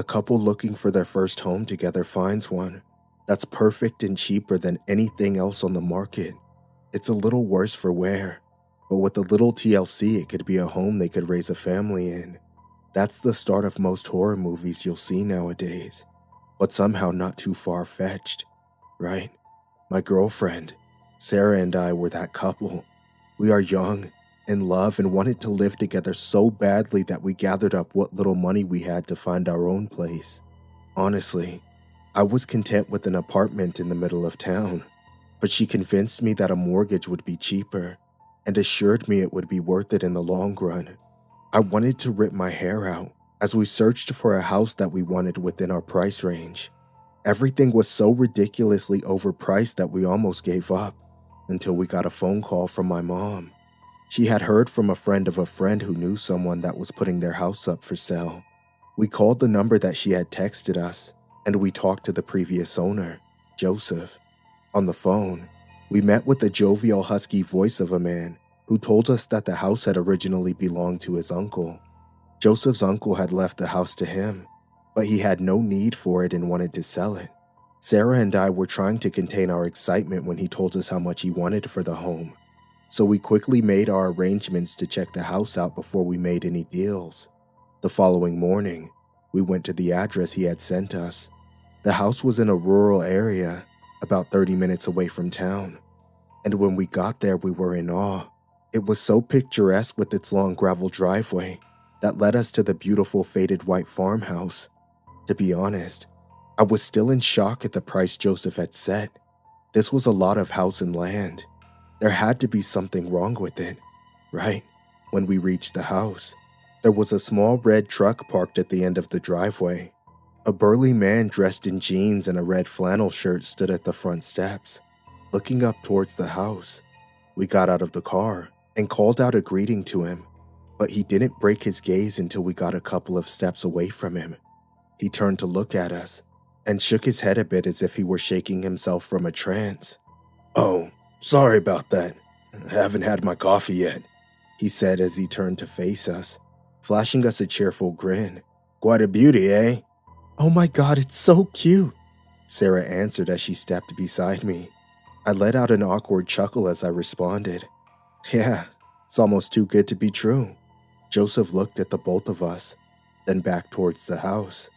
A couple looking for their first home together finds one that's perfect and cheaper than anything else on the market. It's a little worse for wear, but with a little TLC, it could be a home they could raise a family in. That's the start of most horror movies you'll see nowadays, but somehow not too far-fetched, right? My girlfriend, Sarah, and I were that couple. We are young, in love, and wanted to live together so badly that we gathered up what little money we had to find our own place. Honestly, I was content with an apartment in the middle of town, but she convinced me that a mortgage would be cheaper and assured me it would be worth it in the long run. I wanted to rip my hair out as we searched for a house that we wanted within our price range. Everything was so ridiculously overpriced that we almost gave up until we got a phone call from my mom. She had heard from a friend of a friend who knew someone that was putting their house up for sale. We called the number that she had texted us, and we talked to the previous owner, Joseph. On the phone, we met with the jovial, husky voice of a man who told us that the house had originally belonged to his uncle. Joseph's uncle had left the house to him, but he had no need for it and wanted to sell it. Sarah and I were trying to contain our excitement when he told us how much he wanted for the home, so we quickly made our arrangements to check the house out before we made any deals. The following morning, we went to the address he had sent us. The house was in a rural area, about 30 minutes away from town, and when we got there we were in awe. It was so picturesque with its long gravel driveway that led us to the beautiful faded white farmhouse. To be honest, I was still in shock at the price Joseph had set. This was a lot of house and land. There had to be something wrong with it, right? When we reached the house, there was a small red truck parked at the end of the driveway. A burly man dressed in jeans and a red flannel shirt stood at the front steps, looking up towards the house. We got out of the car and called out a greeting to him, but he didn't break his gaze until we got a couple of steps away from him. He turned to look at us and shook his head a bit as if he were shaking himself from a trance. "Oh, sorry about that. I haven't had my coffee yet," he said as he turned to face us, flashing us a cheerful grin. "Quite a beauty, eh?" "Oh my God, it's so cute," Sarah answered as she stepped beside me. I let out an awkward chuckle as I responded, "Yeah, it's almost too good to be true." Joseph looked at the both of us, then back towards the house.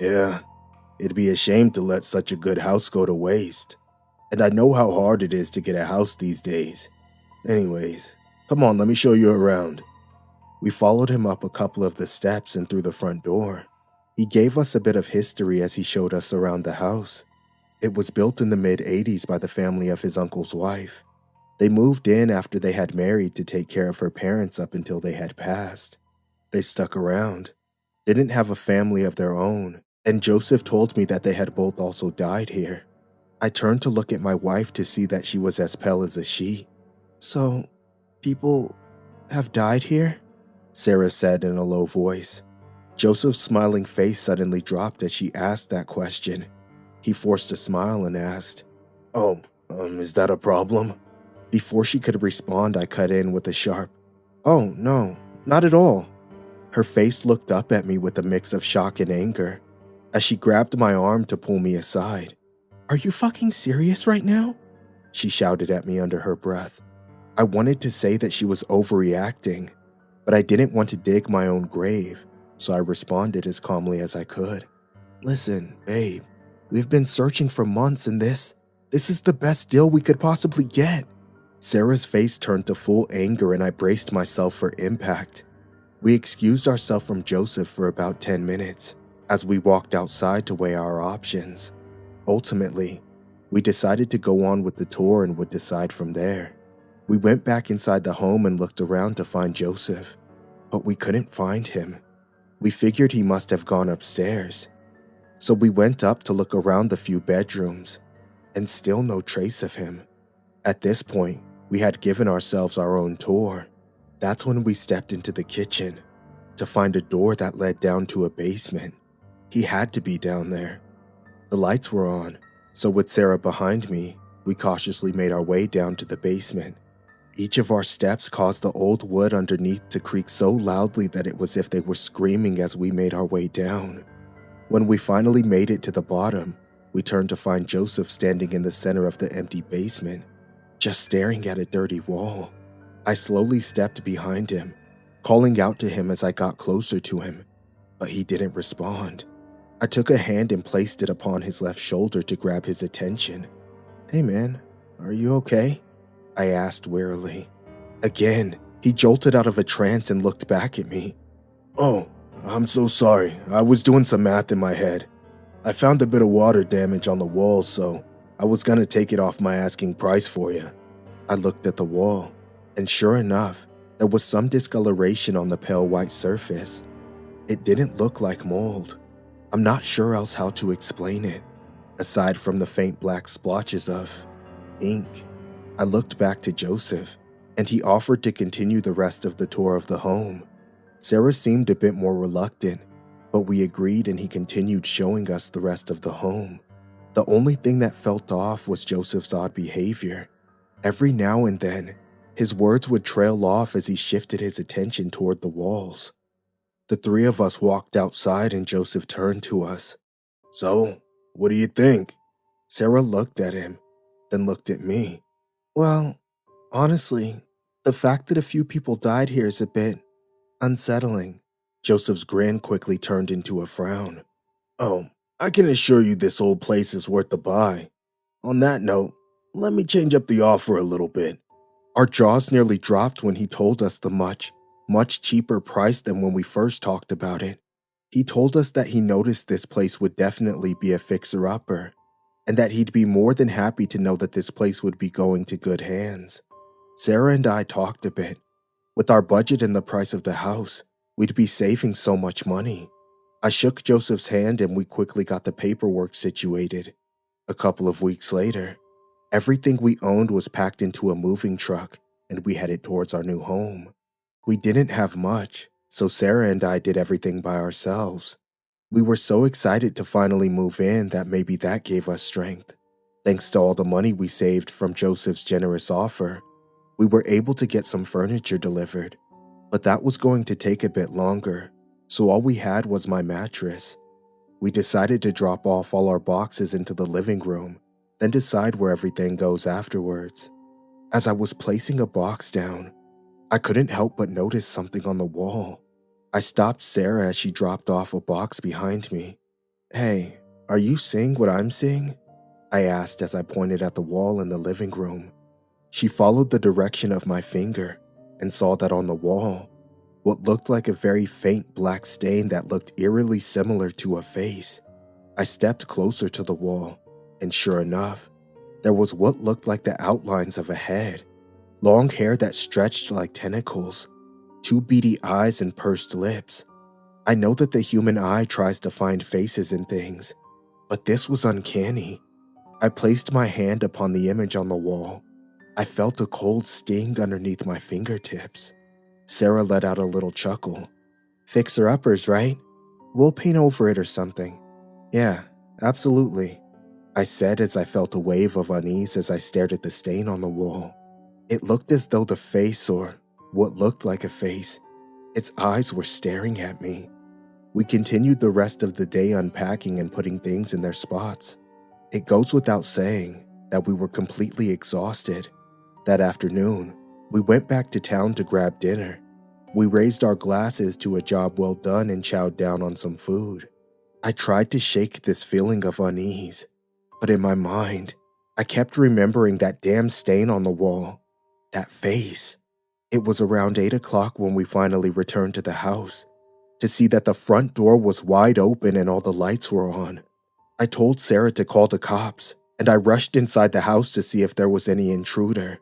"Yeah, it'd be a shame to let such a good house go to waste. And I know how hard it is to get a house these days. Anyways, come on, let me show you around." We followed him up a couple of the steps and through the front door. He gave us a bit of history as he showed us around the house. It was built in the mid-80s by the family of his uncle's wife. They moved in after they had married to take care of her parents up until they had passed. They stuck around, didn't have a family of their own, and Joseph told me that they had both also died here. I turned to look at my wife to see that she was as pale as a sheet. "So, people have died here?" Sarah said in a low voice. Joseph's smiling face suddenly dropped as she asked that question. He forced a smile and asked, "Oh, is that a problem?" Before she could respond, I cut in with a sharp, "Oh, no, not at all." Her face looked up at me with a mix of shock and anger as she grabbed my arm to pull me aside. "Are you fucking serious right now?" she shouted at me under her breath. I wanted to say that she was overreacting, but I didn't want to dig my own grave, so I responded as calmly as I could. "Listen, babe, we've been searching for months and this is the best deal we could possibly get." Sarah's face turned to full anger and I braced myself for impact. We excused ourselves from Joseph for about 10 minutes as we walked outside to weigh our options. Ultimately, we decided to go on with the tour and would decide from there. We went back inside the home and looked around to find Joseph, but we couldn't find him. We figured he must have gone upstairs. So we went up to look around the few bedrooms, and still no trace of him. At this point, we had given ourselves our own tour. That's when we stepped into the kitchen to find a door that led down to a basement. He had to be down there. The lights were on, so with Sarah behind me, we cautiously made our way down to the basement. Each of our steps caused the old wood underneath to creak so loudly that it was as if they were screaming as we made our way down. When we finally made it to the bottom, we turned to find Joseph standing in the center of the empty basement, just staring at a dirty wall. I slowly stepped behind him, calling out to him as I got closer to him, but he didn't respond. I took a hand and placed it upon his left shoulder to grab his attention. "Hey man, are you okay?" I asked wearily. Again, he jolted out of a trance and looked back at me. "Oh, I'm so sorry. I was doing some math in my head. I found a bit of water damage on the wall, so I was gonna take it off my asking price for you." I looked at the wall, and sure enough, there was some discoloration on the pale white surface. It didn't look like mold. I'm not sure else how to explain it, aside from the faint black splotches of ink. I looked back to Joseph, and he offered to continue the rest of the tour of the home. Sarah seemed a bit more reluctant, but we agreed and he continued showing us the rest of the home. The only thing that felt off was Joseph's odd behavior. Every now and then, his words would trail off as he shifted his attention toward the walls. The three of us walked outside and Joseph turned to us. "So, what do you think?" Sarah looked at him, then looked at me. "Well, honestly, the fact that a few people died here is a bit unsettling." Joseph's grin quickly turned into a frown. "Oh, I can assure you this old place is worth the buy. On that note, let me change up the offer a little bit." Our jaws nearly dropped when he told us the much cheaper price than when we first talked about it. He told us that he noticed this place would definitely be a fixer-upper, and that he'd be more than happy to know that this place would be going to good hands. Sarah and I talked a bit. With our budget and the price of the house, we'd be saving so much money. I shook Joseph's hand and we quickly got the paperwork situated. A couple of weeks later, everything we owned was packed into a moving truck and we headed towards our new home. We didn't have much, so Sarah and I did everything by ourselves. We were so excited to finally move in that maybe that gave us strength. Thanks to all the money we saved from Joseph's generous offer, we were able to get some furniture delivered, but that was going to take a bit longer, so all we had was my mattress. We decided to drop off all our boxes into the living room, then decide where everything goes afterwards. As I was placing a box down, I couldn't help but notice something on the wall. I stopped Sarah as she dropped off a box behind me. "Hey, are you seeing what I'm seeing?" I asked as I pointed at the wall in the living room. She followed the direction of my finger and saw that on the wall, what looked like a very faint black stain that looked eerily similar to a face. I stepped closer to the wall, and sure enough, there was what looked like the outlines of a head, long hair that stretched like tentacles, two beady eyes and pursed lips. I know that the human eye tries to find faces in things, but this was uncanny. I placed my hand upon the image on the wall. I felt a cold sting underneath my fingertips. Sarah let out a little chuckle. "Fixer-uppers, right? We'll paint over it or something." "Yeah, absolutely," I said as I felt a wave of unease as I stared at the stain on the wall. It looked as though the face, or what looked like a face, its eyes were staring at me. We continued the rest of the day unpacking and putting things in their spots. It goes without saying that we were completely exhausted. That afternoon, we went back to town to grab dinner. We raised our glasses to a job well done and chowed down on some food. I tried to shake this feeling of unease, but in my mind, I kept remembering that damn stain on the wall, that face. It was around 8 o'clock when we finally returned to the house, to see that the front door was wide open and all the lights were on. I told Sarah to call the cops, and I rushed inside the house to see if there was any intruder.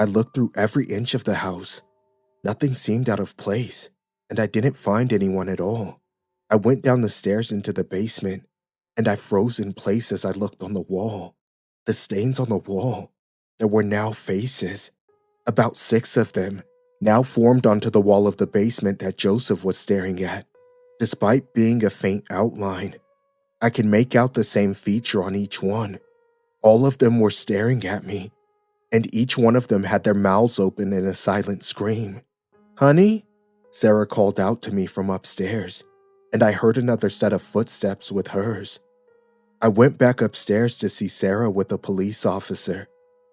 I looked through every inch of the house. Nothing seemed out of place, and I didn't find anyone at all. I went down the stairs into the basement, and I froze in place as I looked on the wall. The stains on the wall. There were now faces. About 6 of them, now formed onto the wall of the basement that Joseph was staring at. Despite being a faint outline, I could make out the same feature on each one. All of them were staring at me, and each one of them had their mouths open in a silent scream. "Honey?" Sarah called out to me from upstairs. and I heard another set of footsteps with hers. I went back upstairs to see Sarah with a police officer.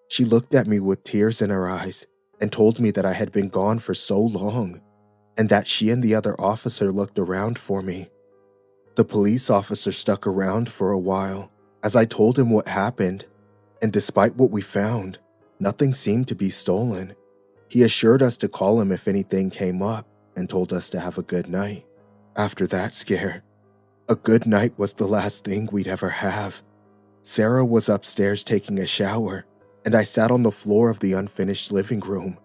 She looked at me with tears in her eyes and told me that I had been gone for so long and that she and the other officer looked around for me. The police officer stuck around for a while as I told him what happened, and despite what we found, nothing seemed to be stolen. He assured us to call him if anything came up and told us to have a good night. After that scare, a good night was the last thing we'd ever have. Sarah was upstairs taking a shower, and I sat on the floor of the unfinished living room,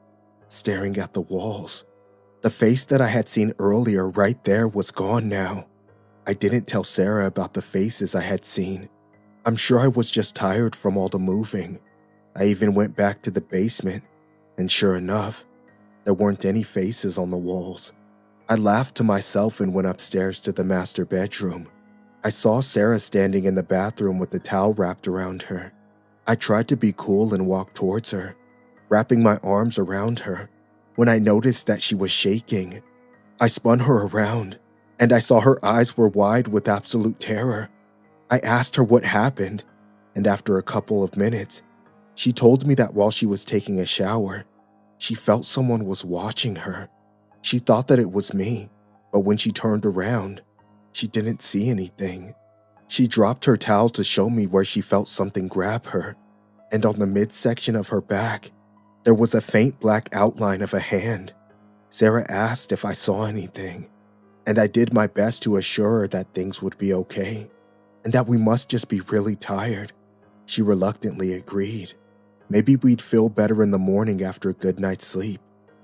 staring at the walls. The face that I had seen earlier right there was gone now. I didn't tell Sarah about the faces I had seen. I'm sure I was just tired from all the moving. I even went back to the basement, and sure enough, there weren't any faces on the walls. I laughed to myself and went upstairs to the master bedroom. I saw Sarah standing in the bathroom with the towel wrapped around her. I tried to be cool and walk towards her, wrapping my arms around her, when I noticed that she was shaking. I spun her around, and I saw her eyes were wide with absolute terror. I asked her what happened, and after a couple of minutes, she told me that while she was taking a shower, she felt someone was watching her. She thought that it was me, but when she turned around, she didn't see anything. She dropped her towel to show me where she felt something grab her, and on the midsection of her back, there was a faint black outline of a hand. Sarah asked if I saw anything, and I did my best to assure her that things would be okay, and that we must just be really tired. She reluctantly agreed. Maybe we'd feel better in the morning after a good night's sleep.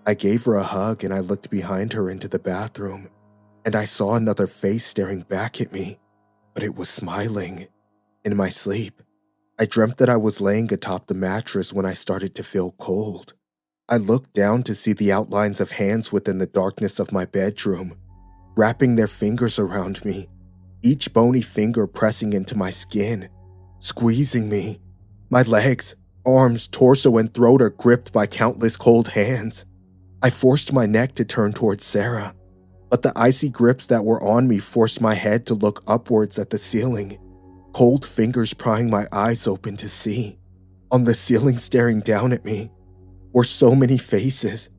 I gave her a hug and I looked behind her into the bathroom, and I saw another face staring back at me, but it was smiling. In my sleep, I dreamt that I was laying atop the mattress when I started to feel cold. I looked down to see the outlines of hands within the darkness of my bedroom, wrapping their fingers around me, each bony finger pressing into my skin, squeezing me. My legs, arms, torso, and throat are gripped by countless cold hands. I forced my neck to turn towards Sarah, but the icy grips that were on me forced my head to look upwards at the ceiling, cold fingers prying my eyes open to see. On the ceiling staring down at me were so many faces,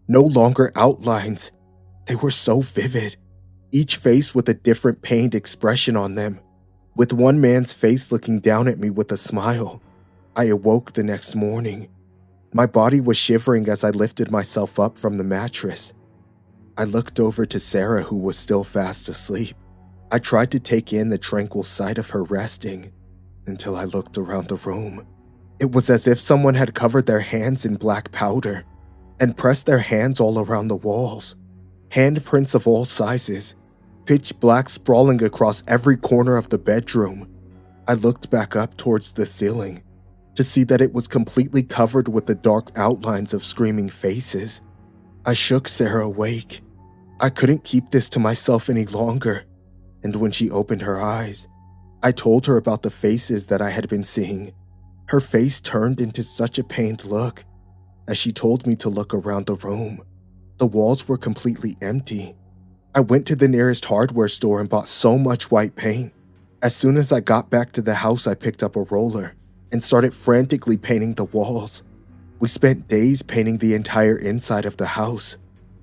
no longer outlines. They were so vivid, each face with a different pained expression on them, with one man's face looking down at me with a smile. I awoke the next morning. My body was shivering as I lifted myself up from the mattress. I looked over to Sarah, who was still fast asleep. I tried to take in the tranquil sight of her resting until I looked around the room. It was as if someone had covered their hands in black powder and pressed their hands all around the walls. Handprints of all sizes, pitch black sprawling across every corner of the bedroom. I looked back up towards the ceiling to see that it was completely covered with the dark outlines of screaming faces. I shook Sarah awake. I couldn't keep this to myself any longer, and when she opened her eyes, I told her about the faces that I had been seeing. Her face turned into such a pained look as she told me to look around the room. The walls were completely empty. I went to the nearest hardware store and bought so much white paint. As soon as I got back to the house, I picked up a roller and started frantically painting the walls. We spent days painting the entire inside of the house,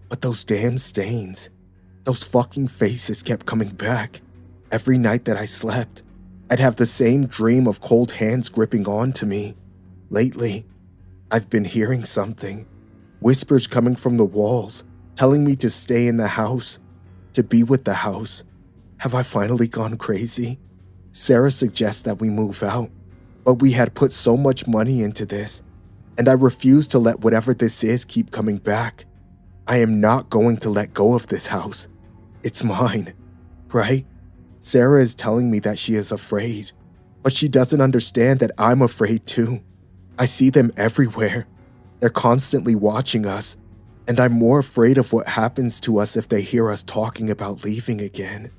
but those damn stains, those fucking faces kept coming back. Every night that I slept, I'd have the same dream of cold hands gripping onto me. Lately, I've been hearing something, whispers coming from the walls, telling me to stay in the house, to be with the house. Have I finally gone crazy? Sarah suggests that we move out, but we had put so much money into this, and I refuse to let whatever this is keep coming back. I am not going to let go of this house. It's mine, right? Sarah is telling me that she is afraid, but she doesn't understand that I'm afraid too. I see them everywhere. They're constantly watching us, and I'm more afraid of what happens to us if they hear us talking about leaving again.